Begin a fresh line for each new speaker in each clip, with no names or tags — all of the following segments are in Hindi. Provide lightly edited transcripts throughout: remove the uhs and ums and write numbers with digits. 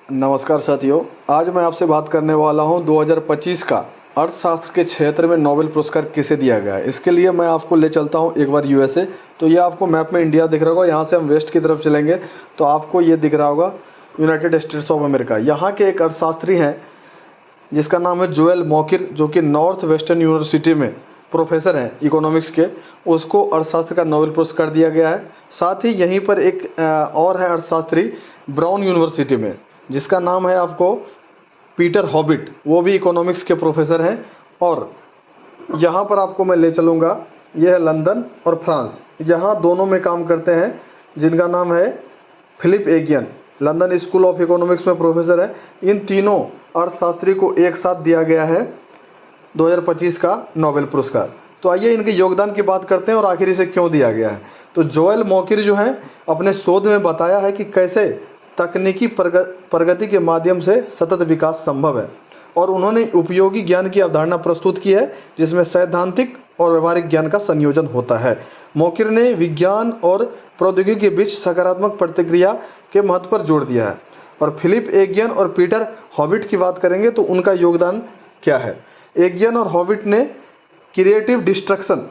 नमस्कार साथियों, आज मैं आपसे बात करने वाला हूं 2025 का अर्थशास्त्र के क्षेत्र में नोबेल पुरस्कार किसे दिया गया है। इसके लिए मैं आपको ले चलता हूं एक बार यूएसए। तो ये आपको मैप में इंडिया दिख रहा होगा। यहाँ से हम वेस्ट की तरफ चलेंगे तो आपको ये दिख रहा होगा यूनाइटेड स्टेट्स ऑफ अमेरिका। यहाँ के एक अर्थशास्त्री हैं जिसका नाम है जोएल मॉकिर, जो कि नॉर्थ वेस्टर्न यूनिवर्सिटी में प्रोफेसर हैं इकोनॉमिक्स के। उसको अर्थशास्त्र का नोबेल पुरस्कार दिया गया है। साथ ही यहीं पर एक और है अर्थशास्त्री ब्राउन यूनिवर्सिटी में, जिसका नाम है आपको पीटर हॉबिट। वो भी इकोनॉमिक्स के प्रोफेसर हैं। और यहाँ पर आपको मैं ले चलूँगा, ये है लंदन और फ्रांस। यहाँ दोनों में काम करते हैं जिनका नाम है Philip Aghion. London school of economics में प्रोफेसर है। इन तीनों अर्थशास्त्री को एक साथ दिया गया है 2025 का नोबेल पुरस्कार। तो आइए इनके योगदान की बात करते हैं और आखिर इसे क्यों दिया गया है। तो जोएल मॉकिर जो हैं अपने शोध में बताया है कि कैसे तकनीकी प्रगति के माध्यम से सतत विकास संभव है। और उन्होंने उपयोगी ज्ञान की अवधारणा प्रस्तुत की है जिसमें सैद्धांतिक और व्यवहारिक ज्ञान का संयोजन होता है। मॉकिर ने विज्ञान और प्रौद्योगिकी के बीच सकारात्मक प्रतिक्रिया के महत्व पर जोर दिया है। और फिलिप एगियन और पीटर हॉबिट की बात करेंगे तो उनका योगदान क्या है। एगियन और हॉबिट ने क्रिएटिव डिस्ट्रक्शन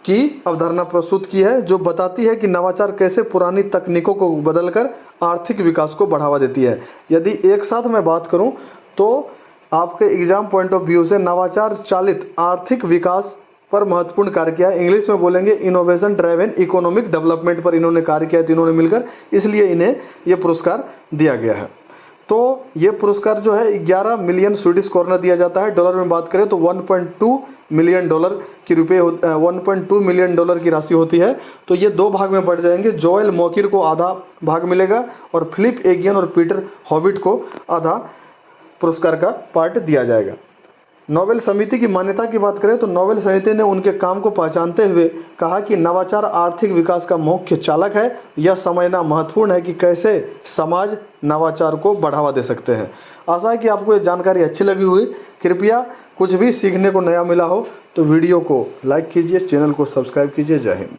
की अवधारणा प्रस्तुत की है, जो बताती है कि नवाचार कैसे पुरानी तकनीकों को बदलकर आर्थिक विकास को बढ़ावा देती है। यदि एक साथ मैं बात करूं तो आपके एग्जाम पॉइंट ऑफ व्यू से नवाचार चालित आर्थिक विकास पर महत्वपूर्ण कार्य किया है। इंग्लिश में बोलेंगे इनोवेशन ड्राइवन इकोनॉमिक डेवलपमेंट पर इन्होंने कार्य किया है तीनों ने मिलकर, इसलिए इन्हें ये पुरस्कार दिया गया है। तो ये पुरस्कार जो है 11 मिलियन स्वीडिश कॉर्नर दिया जाता है। डॉलर में बात करें तो 1.2 मिलियन डॉलर की 1.2 मिलियन डॉलर की राशि होती है। तो ये दो भाग में बढ़ जाएंगे। जोएल मॉकिर को आधा भाग मिलेगा और फिलिप एगियन और पीटर हॉबिट को आधा पुरस्कार का पार्ट दिया जाएगा। नोबेल समिति की मान्यता की बात करें तो नोबेल समिति ने उनके काम को पहचानते हुए कहा कि नवाचार आर्थिक विकास का मुख्य चालक है। यह समझना महत्वपूर्ण है कि कैसे समाज नवाचार को बढ़ावा दे सकते हैं। आशा है कि आपको ये जानकारी अच्छी लगी हुई। कृपया कुछ भी सीखने को नया मिला हो तो वीडियो को लाइक कीजिए, चैनल को सब्सक्राइब कीजिए। जय हिंद।